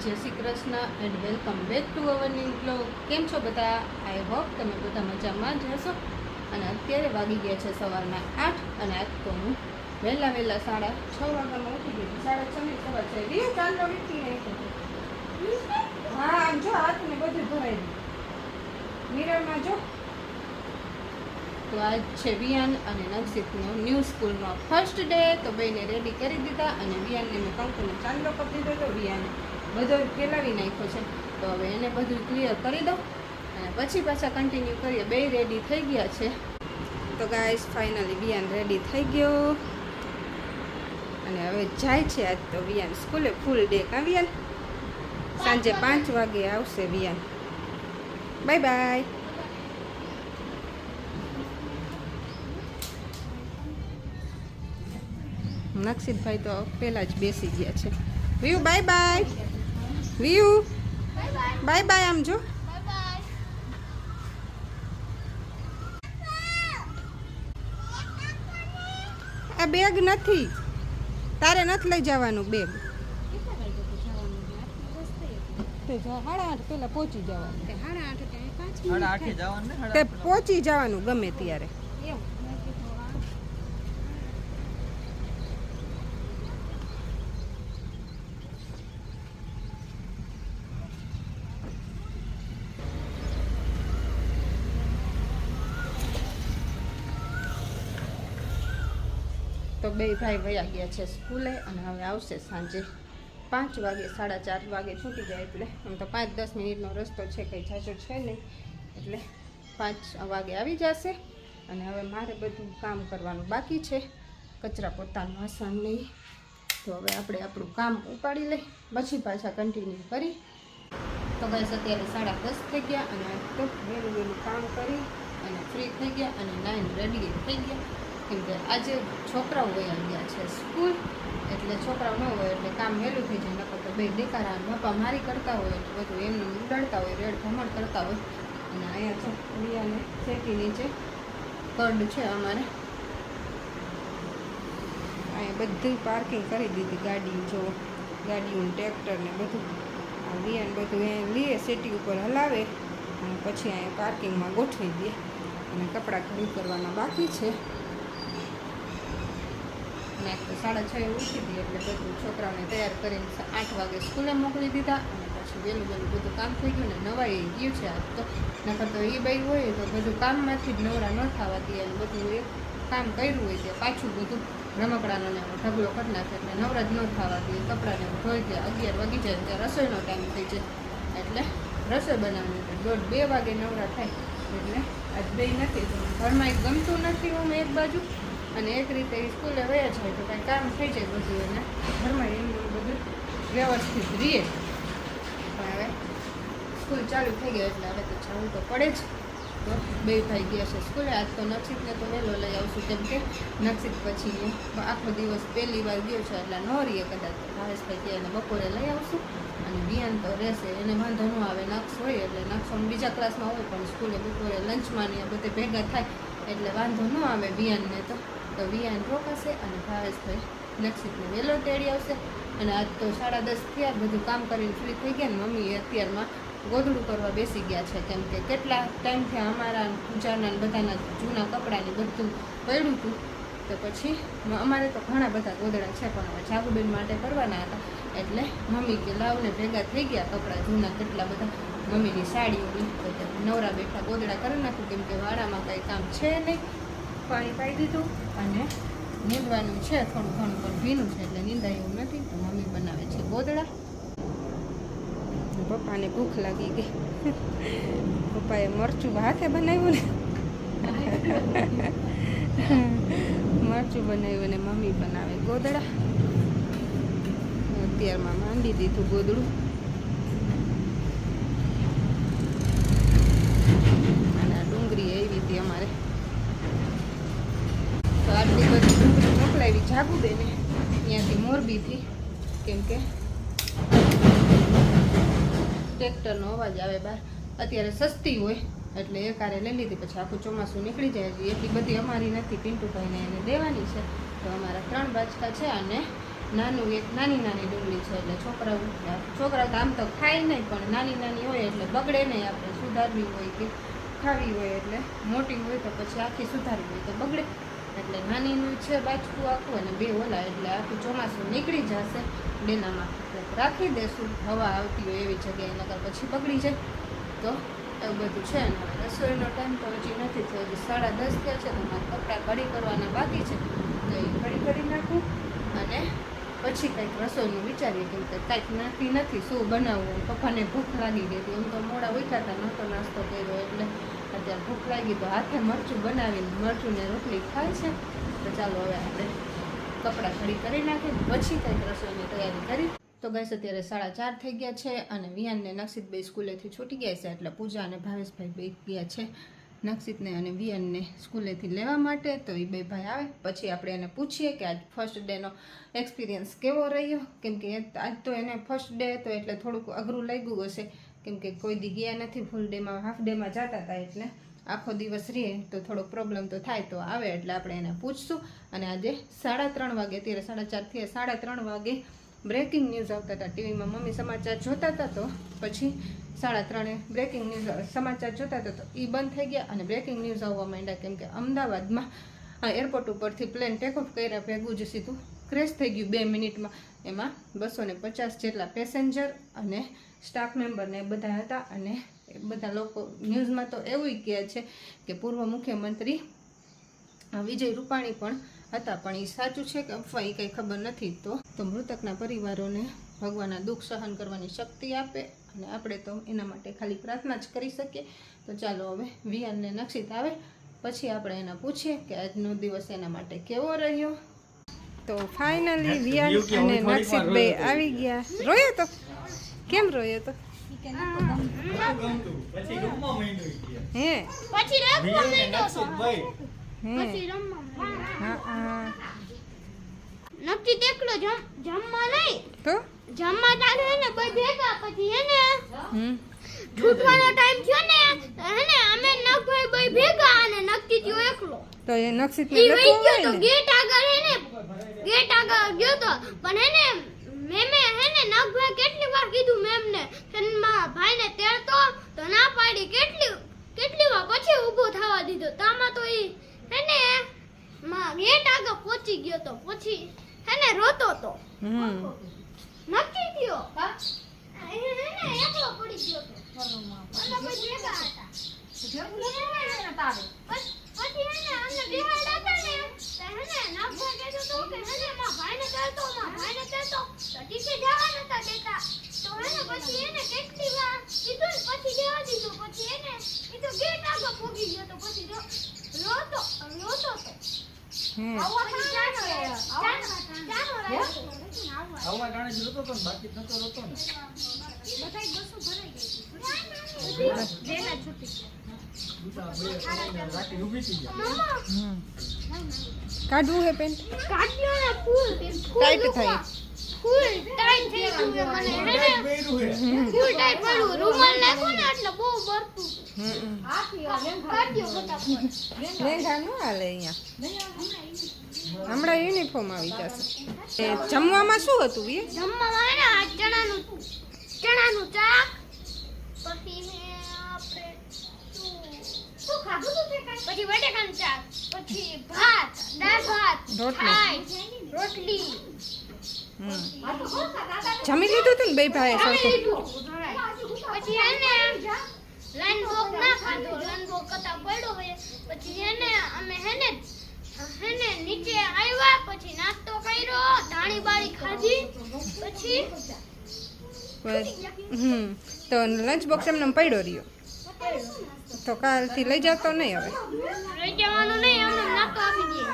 જય Shri Krishna and welcome back to our new blog. કેમ છો બધા? આઈ હોપ તમે બધા મજામાં જ હશો. અને અત્યારે વાગી ગયા છે સવારના 8 અને આજ તો હું વહેલા 6:30 વાગ્યામાં ઉઠી ગઈ. 6:30 ખબર છે રીએ ચાંદલો વીટી નહીં. હા આમ જો હાથ ને બધું ધોવાઈ ગયું મિરરમાં જો. તો આજ છે વિયાન અને નક્ષિતનો ન્યૂ સ્કૂલમાં ફર્સ્ટ ડે. તો બેને રેડી કરી દીધા અને વિયાનને મેં કંકુનો ચાંદલો કરી દીધો હતો. વિયાને બધો ફેલાવી નાખ્યો છે. તો હવે એને બધું ક્લિયર કરી દો અને પછી પાછા કન્ટિન્યુ કરીએ. બે રેડી થઈ ગયા છે. તો ગાઈસ ફાઇનલી વિયાન રેડી થઈ ગયો અને હવે જાય છે. આજ તો વિયાન સ્કૂલે ફૂલ ડે. કાં વિયાન? સાંજે 5 વાગે આવશે વિયાન. Bye bye. નક્ષિતભાઈ તો પહેલાં જ બેસી ગયા છે. વિયુ બાય બાય. વિયુ બાય બાય. આમ જો આ બેગ નથી તારે નથી લઈ જવાનું બેગ. 8:30 પહેલાં પહોંચી જવાનું. 8:30 તે પહોંચી જવાનું ગમે ત્યારે. તો બે ભાઈ વયા ગયા છે સ્કૂલે અને હવે આવશે સાંજે 5 વાગે. 4:30 વાગે છૂટી જાય એટલે આમ તો 5-10 મિનિટનો રસ્તો છે, કંઈ ઝાઝો છે નહીં, એટલે 5 વાગે આવી જશે. અને હવે મારે બધું કામ કરવાનું બાકી છે, કચરા પોતાનું વાસણ નહીં. તો હવે આપણે આપણું કામ ઉપાડી લઈ પછી પાછા કન્ટિન્યુ કરી. તો બસ અત્યારે 10:30 થઈ ગયા અને તો વહેલું કામ કરી અને ફ્રી થઈ ગયા અને નાઈન રેડી થઈ ગયા. કેમ કે આજે છોકરાઓ વયા ગયા છે સ્કૂલ, એટલે છોકરાઓ ન હોય એટલે કામ વહેલું થઈ જાય. નકર તો બે દેકારા બાપા મારી કરતા હોય એટલે બધું એમને ઉડાડતા હોય, રેડ ભમણ કરતા હોય. અને અહીંયા છોકરીયાને સેટી નીચે કર્ડ છે અમારે. અહીંયા બધી પાર્કિંગ કરી દીધી ગાડી, જો ગાડીઓ ટ્રેક્ટર ને બધું. આ વિયાન બધું અહીંયા લઈએ, સેટી ઉપર હલાવે અને પછી અહીંયા પાર્કિંગમાં ગોઠવી દે. અને કપડાં ઘડી કરવાના બાકી છે. અને 6:30 ઉઠી હતી એટલે બધું છોકરાઓને તૈયાર કરીને 8 વાગે સ્કૂલે મોકલી દીધા. અને પછી વહેલું બધું કામ થઈ ગયું ને નવાઈ ગયું છે આજ તો. નકર તો એ બાઈ હોય તો બધું કામમાંથી જ નવરા ન થવા દે. અને બધું એક કામ કર્યું હોય ત્યાં પાછું બધું રમકડાનો ને ઢગલો કરી નાખે એટલે નવરા જ ન થવા દે. કપડાને ધોઈ દે. 11 વાગી જાય ત્યાં રસોઈનો ટાઈમ થઈ જાય એટલે રસોઈ બનાવવાની એટલે 1:30-2 વાગે નવરા થાય. એટલે આજ બે નથી, ઘરમાં એક ગમતું નથી હું એક બાજુ અને એક રીતે સ્કૂલે વયા જાય તો કાંઈ કામ થઈ જાય બધું. એને ઘરમાં એમનું બધું વ્યવસ્થિત રહીએ. પણ હવે સ્કૂલ ચાલુ થઈ ગઈ એટલે હવે તો જવું તો પડે જ. તો બે ભાઈ ગયા છે સ્કૂલે. આજ તો નક્ષિતને તો વહેલો લઈ આવશું કેમ કે નક્ષિત પછી આખો દિવસ પહેલી વાર ગયો છે એટલે ન રહીએ કદાચ. ભાવેશભાઈ કે એને બપોરે લઈ આવશું અને વિયાન તો રહેશે, એને વાંધો ન આવે. નક્ષ હોય એટલે નક્ષ બીજા ક્લાસમાં હોય પણ સ્કૂલે બપોરે લંચમાં ને બધે ભેગા થાય એટલે વાંધો ન આવે વિયાનને. તો વિયાન રોકાશે અને ભાવેશભાઈ નક્ષિતને વહેલો તેડી આવશે. અને આજ તો 10:30 થયા, બધું કામ કરીને ફ્રી થઈ ગયા. ને મમ્મી અત્યારમાં ગોદડું કરવા બેસી ગયા છે કેમ કે કેટલા ટાઈમથી અમારા પૂજાના બધાના જૂના કપડાને બધું પડ્યું હતું. તો પછી અમારે તો ઘણા બધા ગોદડા છે પણ હવે જાગુબેન માટે કરવાના હતા એટલે મમ્મી કે લાવને ભેગા થઈ ગયા કપડાં જૂના કેટલા બધા મમ્મીની સાડીઓની. તો નવરા બેઠા ગોદડા કરી નાખું કેમ કે વાડામાં કંઈ કામ છે નહીં. પાણી પાઈ દીધું અને નીંદવાનું છે થોડું ઘણું પણ ભીનું છે એટલે નીંદાય એવું નથી. તો મમ્મી બનાવે છે ગોદડા. પપ્પાને ભૂખ લાગી ગઈ. પપ્પાએ મરચું હાથે બનાવ્યું ને મરચું બનાવ્યું ને મમ્મી બનાવે ગોદડા. અત્યારમાં માંડી દીધું ગોદડું. અને આ ડુંગળી એવી હતી અમારે તો આટલી બધી ડુંગળી મોકલાવી જાગુબેને ત્યાંથી મોરબીથી કેમ કે ટ્રેક્ટરનો અવાજ આવે બહાર. અત્યારે સસ્તી હોય એટલે એ કારે લઈ લીધી. પછી આખું ચોમાસું નીકળી જાય. એટલી બધી અમારી નથી, પિન્ટુભાઈને એને દેવાની છે. તો અમારા 3 બાચકા છે અને નાનું એક નાની ડુંગળી છે એટલે છોકરાઓ તો આમ તો ખાય નહીં, પણ નાની હોય એટલે બગડે નહીં. આપણે સુધારવી હોય કે ખાવી હોય એટલે મોટી હોય તો પછી આખી સુધારવી હોય તો બગડે, એટલે નાનીનું છે બાજકું આખું અને 2 ઓલા, એટલે આખું ચોમાસું નીકળી જશે. ડેનામાં રાખી દેશું હવા આવતી હોય એવી જગ્યાએ, નકર પછી બગડી જાય. તો એવું બધું છે ને. રસોઈનો ટાઈમ તો હજી નથી થયો, હજી 10:30 થયા છે. તો મારે કપડાં કઢી કરવાના બાકી છે, તો એ કઢી કરી નાખું અને પછી કંઈક રસોઈનું વિચારીએ, કેમ કે કાંઈક નક્કી નથી શું બનાવવું. પપ્પાને ભૂખ લાગી ગઈ હતી, એમ તો મોડા ઉઠ્યા હતા, નહોતો નાસ્તો કર્યો એટલે અત્યારે ભૂખ લાગી તો હાથે મરચું બનાવીને મરચું ને રોટલી ખાય છે. તો ચાલો હવે આપણે કપડાં ખડી કરી નાખીએ, પછી કંઈક રસોઈની તૈયારી કરી. તો ગાઈસ અત્યારે 4:30 થઈ ગયા છે અને વિયાનને નક્ષિતભાઈ સ્કૂલેથી છૂટી ગયા છે, એટલે પૂજા અને ભાવેશભાઈ બે ગયા છે નક્ષિતને અને વિયાનને સ્કૂલેથી લેવા માટે. તો એ બે ભાઈ આવે પછી આપણે એને પૂછીએ કે આજ ફર્સ્ટ ડેનો એક્સપિરિયન્સ કેવો રહ્યો, કેમ કે આજ તો એને ફર્સ્ટ ડે હતો એટલે થોડુંક અઘરું લાગ્યું હશે, કેમ કે કોઈ દી ગયા નથી, ફૂલ ડેમાં હાફ ડેમાં જતા હતા, એટલે આખો દિવસ રહે તો થોડોક પ્રોબ્લેમ તો થાય. તો આવે એટલે આપણે એને પૂછશું. અને આજે 3:30 વાગે, અત્યારે 4:30 થયા, 3:30 વાગે બ્રેકિંગ ન્યૂઝ આવતા હતા ટીવીમાં. મમ્મી સમાચાર જોતા હતા, તો પછી 3:30 બ્રેકિંગ ન્યૂઝ સમાચાર જોતા હતા તો એ બંધ થઈ ગયા અને બ્રેકિંગ ન્યૂઝ આવવા માંડ્યા, કેમ કે અમદાવાદમાં એરપોર્ટ ઉપરથી પ્લેન ટેક ઓફ કર્યા ભેગું જ સીધું ક્રેશ થઈ ગયું 2 મિનિટમાં. એમાં 250 જેટલા પેસેન્જર અને સ્ટાફ મેમ્બરને બધા હતા. અને એ બધા લોકો ન્યૂઝમાં તો એવું કહે છે કે પૂર્વ મુખ્યમંત્રી વિજય રૂપાણી પણ હતા, પણ એ સાચું છે કે અફવા એ કંઈ ખબર નથી. તો મૃતકના પરિવારોને ભગવાનના દુઃખ સહન કરવાની શક્તિ આપે, અને આપણે તો એના માટે ખાલી પ્રાર્થના જ કરી શકીએ. તો ચાલો હવે વિયાનને નક્ષિત આવે પછી આપણે એને પૂછીએ કે આજનો દિવસ એના માટે કેવો રહ્યો. તો ફાઇનલી વિયાન અને નક્ષિતભાઈ આવી ગયા. રોયો તો કેમ રોયો તો? હે નક્કી દેખલો જમવા નહીં તો જમવા તારે ને બે ભેગા પછી એને છૂટવાનો ટાઈમ થયો ને એને અમે નખભાઈ બે ભેગા અને નક્કી થયો એકલો. તો એ નક્ષિત ને તો ગેટ આગળ ગયો તો, પણ એને મેમે હેને નખભાઈ કેટલી વાર કીધું મેમને કે મારા ભાઈને તેડતો તો ના પાડી, કેટલી વાર પછી ઊભો થવા દીધો. તામાં તો ઈ હેને ગેટ આગળ પહોંચી ગયો તો પછી હેને રોતો તો નક્કી થયો હેને એકલો પડી ગયો તો અને પછી ભેગા હતા પછી હેને અમને બેહાડા હતા ને હેને નાખવા કીધું તો કે હેને મારા ભાઈને તેડતો તો ટીકે જવા નતા દેતા. તો હેને પછી એને કેટલી વાર કીધું ને પછી જવા દીધું. પછી એને ઈ તો ગેટ આગળ પહોંચી ગયો તો પછી રોતો તો કાઢવું હે પેન્ટ કાઢ્યો ને ફૂલ ટાઈટ થઈ ફૂલ ટાઈટ થઈ ગયું મને ફૂલ ટાઈટ પડ્યું. રૂમાલ નાખો ને એટલે બહુ બરતું કાઢ્યો ફટાફટ. લેંઘા નો હાલે અહીંયા હમણાં યુનિફોર્મ આવી જશે. જમવામાં શું હતું વી? જમવામાં ને ચણાનું શાક પછી આપણે શું ખાધું તું તે પછી બટેકાનું શાક પછી ભાત દાળ ભાત રોટલી જમી લીધું તું ને બે ભાઈ પછી એને લાઈન બોક ના ખાધો, લાઈન બોક કતા પડ્યો હોય પછી એને અમે હેને નીચે આવ્યા પછી નાસ્તો કર્યો, ધાણી બાળી ખાધી પછી તો લંચ બોક્સ એમને પડ્યો રહ્યો તો કાલથી લઈ જતો નહીં? હવે લઈ જવાનું નહીં, અમને નાસ્તો આપી દઈએ.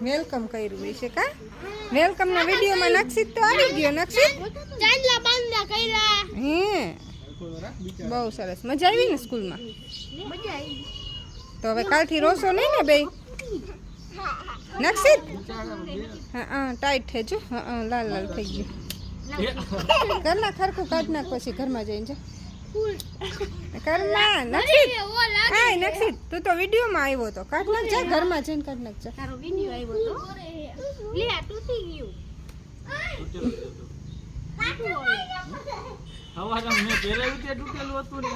વેલકમ કર્યું છે કા? વેલકમ ના વિડીયોમાં નક્ષિત તો આવી ગયો. નક્ષિત ચાંદલા બાંદલા કર્યા. હે બહુ સરસ. મજા આવી ને સ્કૂલમાં? મજા આવી. તો હવે કાલથી રોશો નહીં ને બે? નક્ષિત હા ટાઈટ થઈ જો હા લાલ લાલ થઈ ગયું ઘરના ખરખું કાઢ નાખ પછી ઘરમાં જઈને જા ઘરમાં નક્ષિત હા નક્ષિત તું તો વિડીયોમાં આવ્યો તો કાઢ નાખ જા ઘરમાં જઈને કાઢ નાખ જા તારો વિડિયો આવ્યો તો લે આ તૂટી ગયું હવાના મેં પહેરાવ્યું તે તૂટેલું હતું ને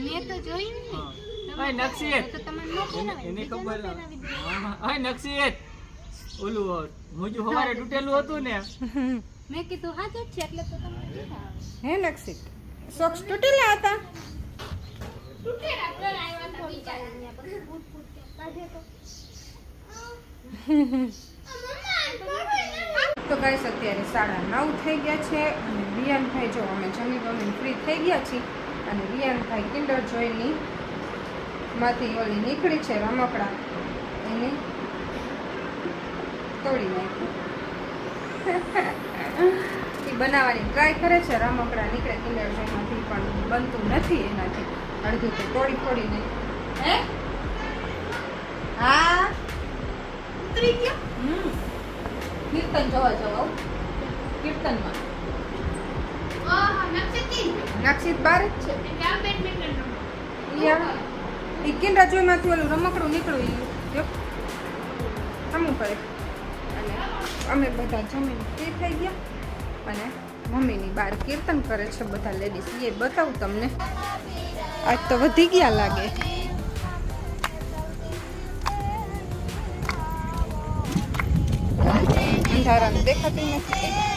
મેં તો જોયું ને હાય નક્ષિત તો તમને ન કહેવાય એને ખબર હાય નક્ષિત ઓલું મોજું હવારે તૂટેલું હતું ને મેં કીધું હા જ છે એટલે તો તમને કીધા હે નક્ષિત સોક્સ તૂટેલા હતા તૂટેલા પર આવ્યા હતા બિચારા પછી ફૂટ ફૂટ કાઢે તો તો ગાઈસ અત્યારે 9:30 થઈ ગયા છે અને રિયાનભાઈ જો અમે જમી બમીને ફ્રી થઈ ગયા છીએ અને રિયાનભાઈ કિન્ડર જોઈની માંથી ઓલી નીકળી છે રમકડા એને તોડી નાખ્યું એ બનાવવાની ટ્રાય કરે છે રમકડા નીકળે કિન્ડર જોઈમાંથી પણ બનતું નથી એનાથી અડધું તો તોડી ફોડીને હે હા ઉતરી ગયો કીર્તન જોવા જવા કીર્તનમાં નક્ષિત બાર જ છે એ કિન્ડર જોઈમાંથી ઓલું રમકડું નીકળ્યું જો આમ કરે અને અમે બધા જમીન ફ્રી થઈ ગયા અને મમ્મીની બહાર કીર્તન કરે છે બધા લેડીઝ એ બતાવું તમને આજ તો વધી ગયા લાગે અંધારામાં દેખાતી નથી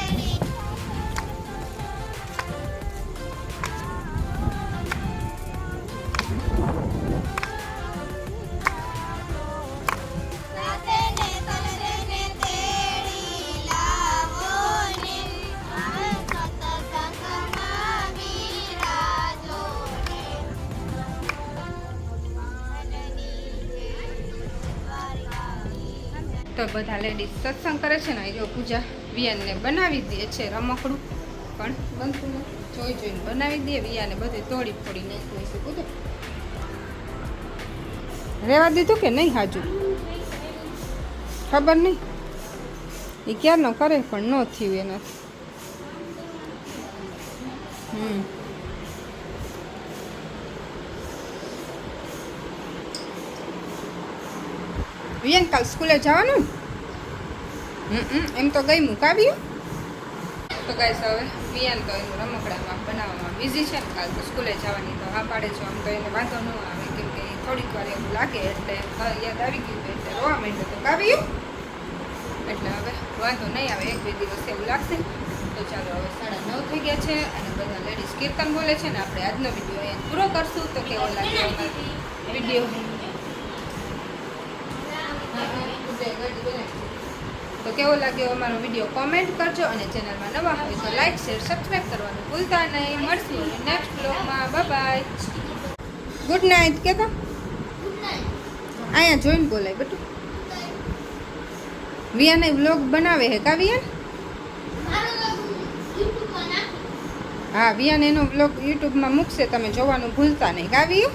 તો બધા લેડીઝ સત્સંગ કરે છે ને જો પૂજા વિયાનને બનાવી દે છે રમકડું પણ બનતું નથી જોઈ જોઈને બનાવી દે વિયાને બધે તોડી ફોડી નાખ્યું છે પૂજા રેવા દીધું કે નહીં હાજુ ખબર નહીં એ ક્યારનો કરે પણ ન થયું એનાથી વિયાન કાલ સ્કૂલે જવાનું એમ તો ગઈ મુકાવ્યું તો ગાઈસ હવે વિયાન તો એનું રમકડામાં બનાવવામાં બિઝી છે ને કાલ તો સ્કૂલે જવાની તો હા પાડે છે આમ તો એને વાંધો ન આવે કેમ કે થોડીક વાર એવું લાગે એટલે યાદ આવી ગયું એટલે રોવા માંડ્યો તો કાવ્યું એટલે હવે વાંધો નહીં આવે 1-2 દિવસ એવું લાગશે તો ચાલો હવે 9:30 થઈ ગયા છે અને બધા લેડીઝ કીર્તન બોલે છે ને આપણે આજનો વિડીયો અહીંયા પૂરો કરશું તો કેવો લાગે વિડીયો તો કેવો લાગ્યો અમારો વિડીયો કોમેન્ટ કરજો અને ચેનલમાં નવા હોય તો લાઈક શેર સબસ્ક્રાઈબ કરવાનું ભૂલતા નહીં મળશું નેક્સ્ટ બ્લોગમાં બાય ગુડ નાઇટ કે તો અહીંયા જોઈને બોલાય બેટું વિયાને વ્લોગ બનાવે હે કા વિયાન હા વિયાન એનો વ્લોગ યુટ્યુબમાં મૂકશે તમે જોવાનું ભૂલતા નહીં કા વિયું